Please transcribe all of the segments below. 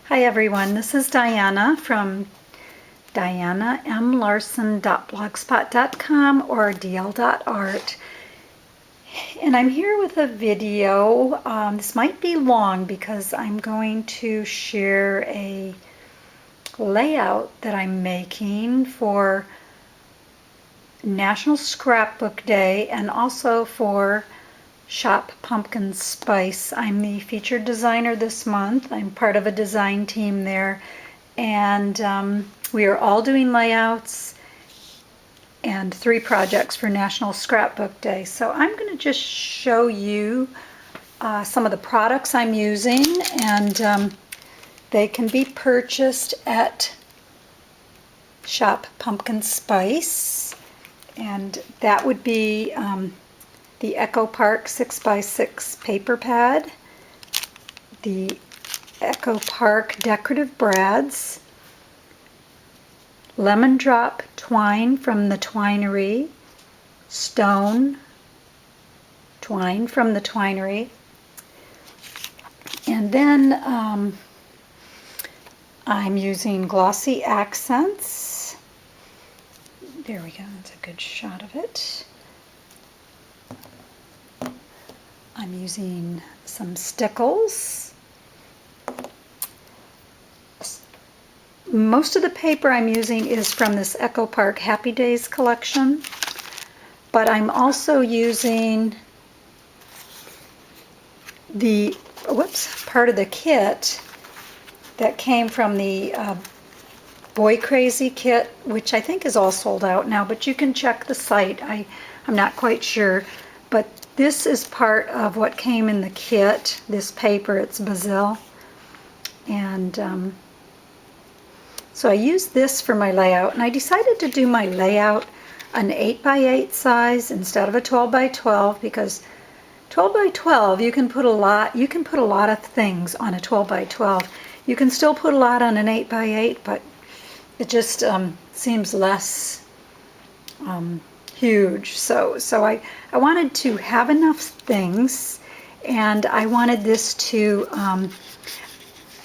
Hi everyone, this is Diana from dianamlarson.blogspot.com or dl.art, and I'm here with a video. This might be long because I'm going to share a layout that I'm making for National Scrapbook Day and also for Shop Pumpkin Spice. I'm the featured designer this month. I'm part of a design team there, and we are all doing layouts and 3 projects for National Scrapbook Day. So I'm going to just show you some of the products I'm using, and they can be purchased at Shop Pumpkin Spice, and that would be the Echo Park 6x6 paper pad, the Echo Park decorative brads, lemon drop twine from the Twinery, stone twine from the Twinery, and then I'm using glossy accents. There we go, that's a good shot of it. I'm using some stickles. Most of the paper I'm using is from this Echo Park Happy Days collection, but I'm also using the part of the kit that came from the Boy Crazy kit, which I think is all sold out now, but you can check the site. I'm not quite sure, but this is part of what came in the kit, this paper. It's Basil, and so I used this for my layout, and I decided to do my layout an 8x8 size instead of a 12x12 because 12x12 you can put a lot of things on a 12x12. You can still put a lot on an 8x8, but it just seems less huge. So I wanted to have enough things, and I wanted this to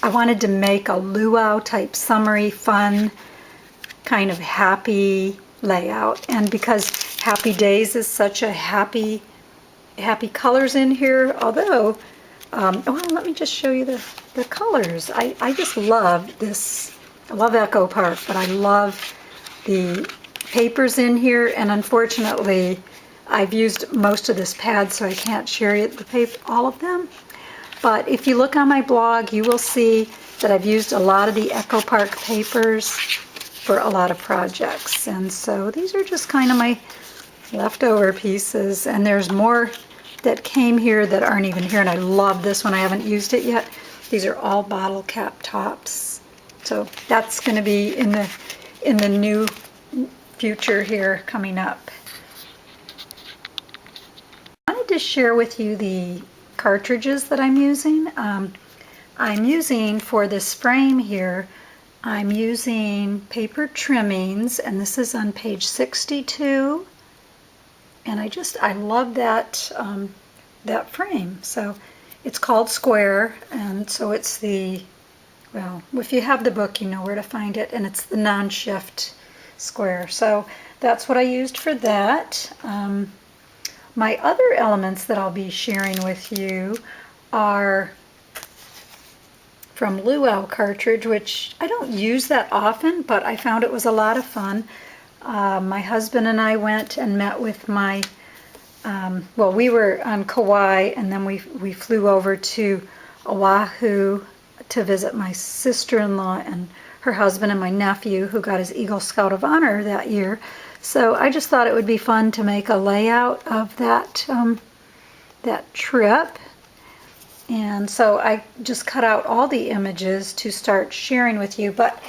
I wanted to make a luau type summery fun kind of happy layout, and because Happy Days is such a happy colors in here, although well, let me just show you the colors. I just love this. I love Echo Park, but I love the papers in here, and unfortunately I've used most of this pad, so I can't share all of them. But if you look on my blog, you will see that I've used a lot of the Echo Park papers for a lot of projects. And so these are just kind of my leftover pieces, and there's more that came here that aren't even here, and I love this one. I haven't used it yet. These are all bottle cap tops. So that's going to be in the new future here coming up. I wanted to share with you the cartridges that I'm using. I'm using for this frame here, I'm using paper trimmings, and this is on page 62. And I love that that frame. So it's called Square, and so it's the, well, if you have the book, you know where to find it, and it's the non-shift square. So that's what I used for that. My other elements that I'll be sharing with you are from LUAU cartridge, which I don't use that often, but I found it was a lot of fun. My husband and I went and met with my, well, we were on Kauai, and then we flew over to Oahu to visit my sister-in-law and her husband and my nephew, who got his Eagle Scout of Honor that year. So I just thought it would be fun to make a layout of that that trip. And so I just cut out all the images to start sharing with you. But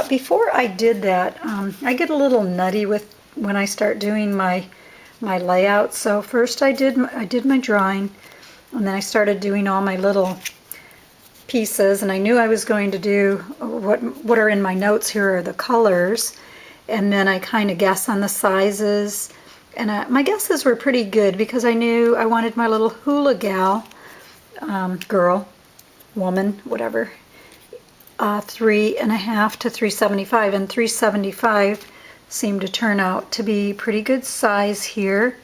before I did that, I get a little nutty with when I start doing my layout. So first I did my drawing, and then I started doing all my little pieces, and I knew I was going to do what are in my notes here are the colors, and then I kind of guess on the sizes, and my guesses were pretty good because I knew I wanted my little hula gal, girl, woman, whatever, 3.5 to 375, and 375 seemed to turn out to be pretty good size here.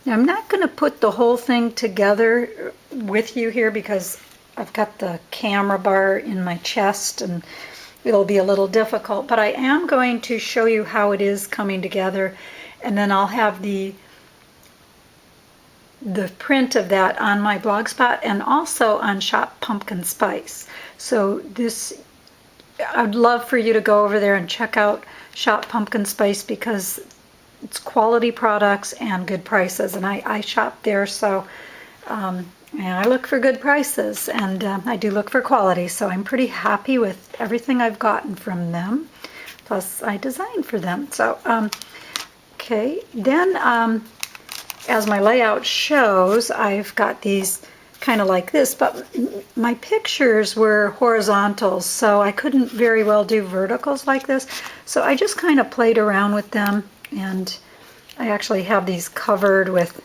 Now I'm not going to put the whole thing together with you here because I've got the camera bar in my chest and it'll be a little difficult, but I am going to show you how it is coming together, and then I'll have the print of that on my blogspot and also on Shop Pumpkin Spice. So this, I'd love for you to go over there and check out Shop Pumpkin Spice because it's quality products and good prices, and I shop there, so and I look for good prices, and I do look for quality, so I'm pretty happy with everything I've gotten from them. Plus, I designed for them. So, okay, then as my layout shows, I've got these kind of like this, but my pictures were horizontals, so I couldn't very well do verticals like this. So I just kind of played around with them, and I actually have these covered with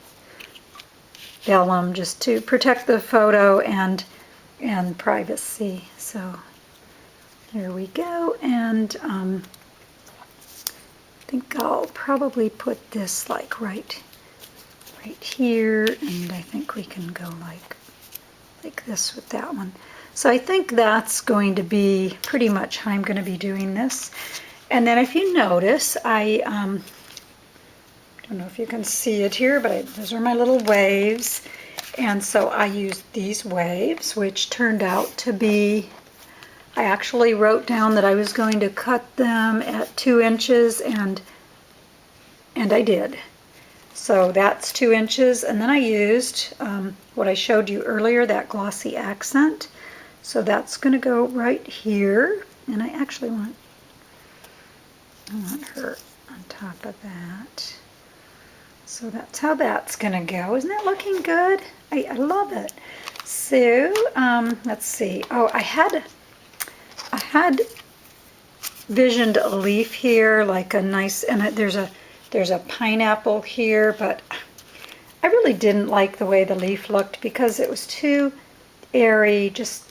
vellum just to protect the photo and privacy. So here we go, and I think I'll probably put this like right here, and I think we can go like this with that one. So I think that's going to be pretty much how I'm going to be doing this. And then if you notice, I don't know if you can see it here, but those are my little waves. And so I used these waves, which turned out to be, I actually wrote down that I was going to cut them at 2 inches, and I did. So that's 2 inches, and then I used what I showed you earlier, that glossy accent. So that's going to go right here, and I actually want her on top of that. So that's how that's going to go. Isn't that looking good? I love it. So let's see. Oh, I had visioned a leaf here, like a nice, and there's a pineapple here, but I really didn't like the way the leaf looked because it was too airy, just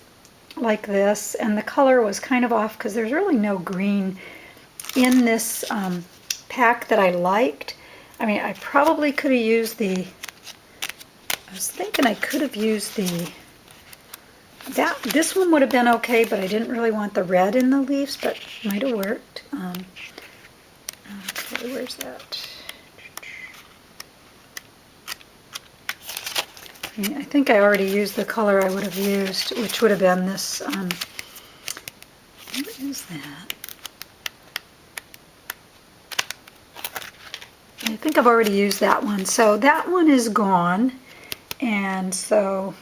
like this, and the color was kind of off because there's really no green in this pack that I liked. I mean, I probably could have used I was thinking I could have used this one would have been okay, but I didn't really want the red in the leaves, but might have worked. Okay, where's that? I think I already used the color I would have used, which would have been this, what is that? I think I've already used that one. So that one is gone, and so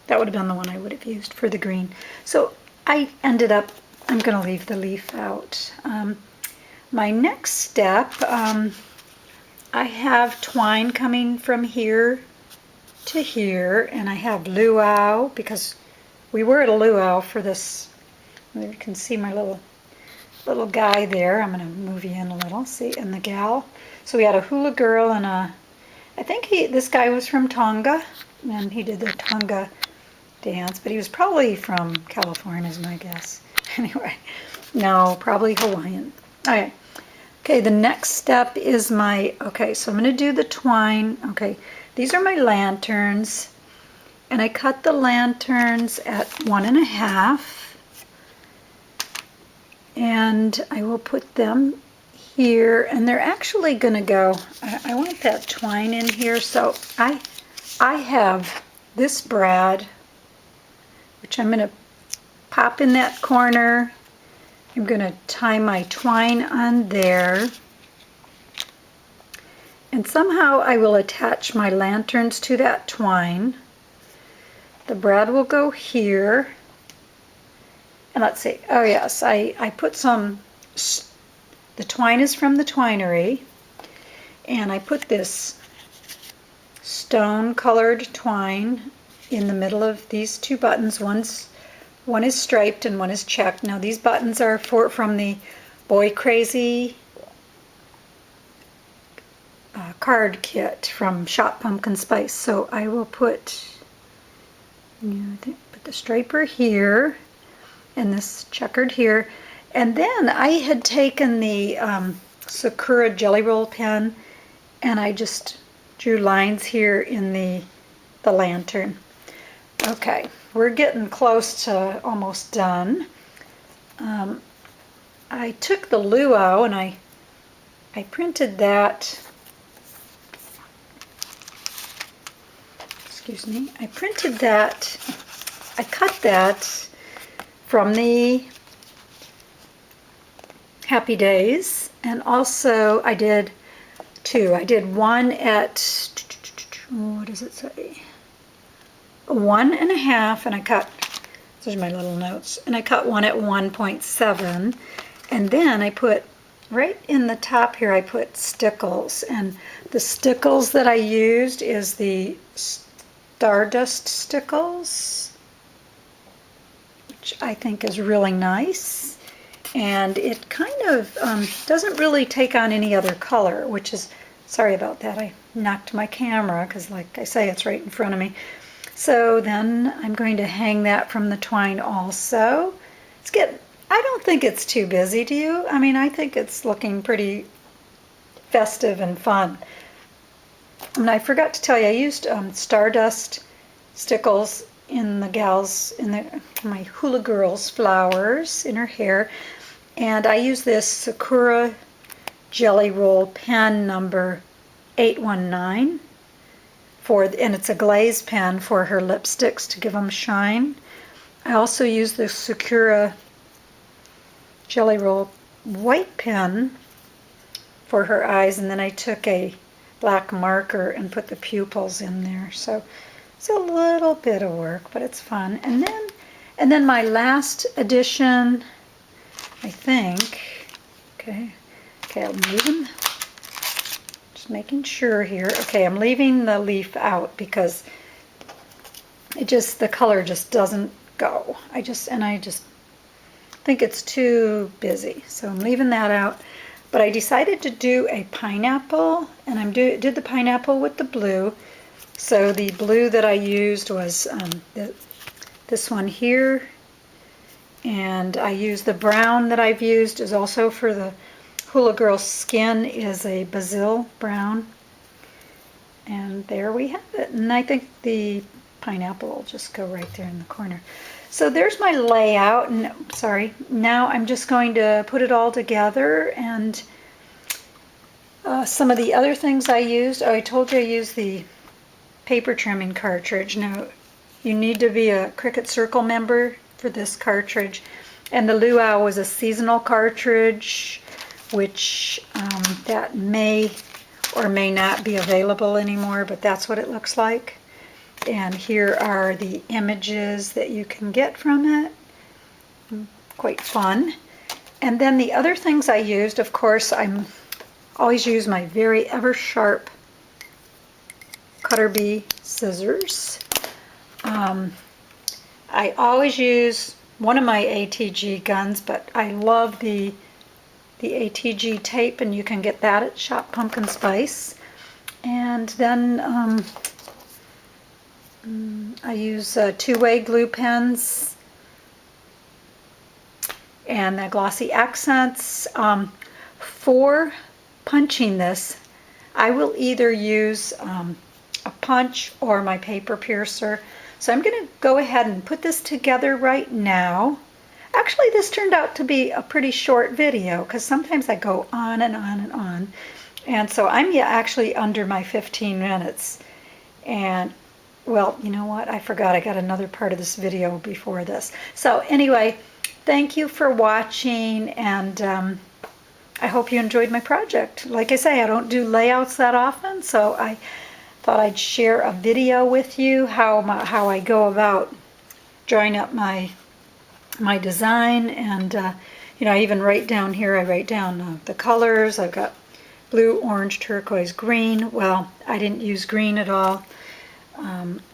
that would have been the one I would have used for the green. So I ended up, I'm going to leave the leaf out. My next step, I have twine coming from here to here, and I have LUAU because we were at a LUAU for this. You can see my little guy there. I'm going to move you in a little, see, and the gal. So we had a hula girl and I think this guy was from Tonga, and he did the Tonga dance, but he was probably from California is my guess. Anyway, no, probably Hawaiian. Okay. Okay, the next step is okay, so I'm going to do the twine. Okay, these are my lanterns, and I cut the lanterns at 1.5, and I will put them here, and they're actually going to go, I want that twine in here, so I have this brad, which I'm going to pop in that corner. I'm going to tie my twine on there, and somehow I will attach my lanterns to that twine. The brad will go here, and let's see, oh yes, I put some, the twine is from the Twinery, and I put this stone colored twine in the middle of these 2 buttons. One is striped and one is checked. Now these buttons are from the Boy Crazy card kit from Shop Pumpkin Spice. So I will put the striper here, and this checkered here. And then I had taken the Sakura Jelly Roll pen and I just drew lines here in the lantern. Okay, we're getting close to almost done. I took the LUAU and I printed that. Excuse me. I printed that. I cut that from the Happy Days, and also I did two. I did one at, what does it say? 1.5, and I cut, those are my little notes, and I cut one at 1.7, and then I put, right in the top here, I put stickles, and the stickles that I used is the Stardust stickles, which I think is really nice, and it kind of doesn't really take on any other color, which is, sorry about that, I knocked my camera, because like I say, it's right in front of me. So then I'm going to hang that from the twine also. I don't think it's too busy, do you? I mean, I think it's looking pretty festive and fun. And I forgot to tell you, I used Stardust stickles in the gals, in my Hula Girls flowers in her hair. And I use this Sakura Jelly Roll pen number 819. And it's a glaze pen for her lipsticks to give them shine. I also use the Sakura Jelly Roll white pen for her eyes, and then I took a black marker and put the pupils in there. So it's a little bit of work, but it's fun. And then my last addition, I think, okay, I'm leaving, just making sure here. Okay, I'm leaving the leaf out because the color just doesn't go. I just think it's too busy, so I'm leaving that out. But I decided to do a pineapple, and I did the pineapple with the blue. So the blue that I used was this one here, and I used the brown that I've used is also for the Hula Girl skin, is a basil brown. And there we have it. And I think the pineapple will just go right there in the corner. So there's my layout, and sorry, now I'm just going to put it all together. And some of the other things I used, I told you I used the paper trimming cartridge. Now, you need to be a Cricut Circle member for this cartridge. And the LUAU was a seasonal cartridge, which that may or may not be available anymore, but that's what it looks like. And here are the images that you can get from it. Quite fun. And then the other things I used, of course, I always use my very ever sharp cutter bee scissors. I always use one of my ATG guns, but I love the ATG tape, and you can get that at Shop Pumpkin Spice. And then I use two-way glue pens and the glossy accents. For punching this, I will either use a punch or my paper piercer. So I'm going to go ahead and put this together right now. Actually, this turned out to be a pretty short video because sometimes I go on and on and on. And so I'm actually under my 15 minutes. And well, you know what? I forgot I got another part of this video before this. So anyway, thank you for watching, and I hope you enjoyed my project. Like I say, I don't do layouts that often, so I thought I'd share a video with you how I go about drawing up my design. And you know, I even write down here, I write down the colors. I've got blue, orange, turquoise, green. Well, I didn't use green at all.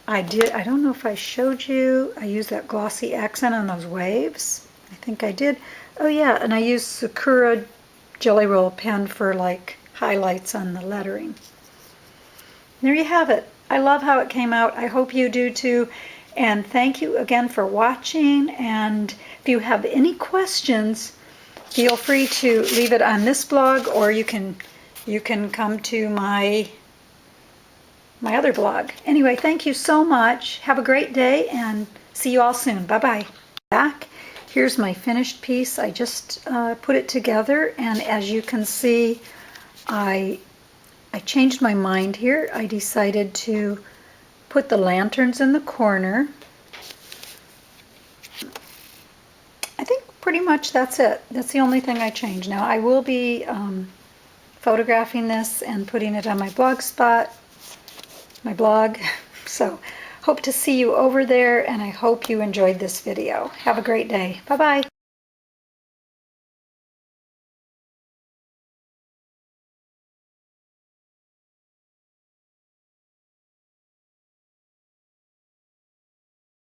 I don't know if I showed you, I used that glossy accent on those waves. I think I did. Oh yeah, and I used Sakura Jelly Roll pen for like highlights on the lettering. There you have it. I love how it came out. I hope you do too. And thank you again for watching. And if you have any questions, feel free to leave it on this blog, or you can come to my other blog. Anyway, thank you so much. Have a great day and see you all soon. Bye-bye. Back. Here's my finished piece. I just put it together, and as you can see, I changed my mind here. I decided to put the lanterns in the corner. I think pretty much that's it. That's the only thing I changed. Now I will be photographing this and putting it on my blog. So hope to see you over there, and I hope you enjoyed this video. Have a great day. Bye-bye.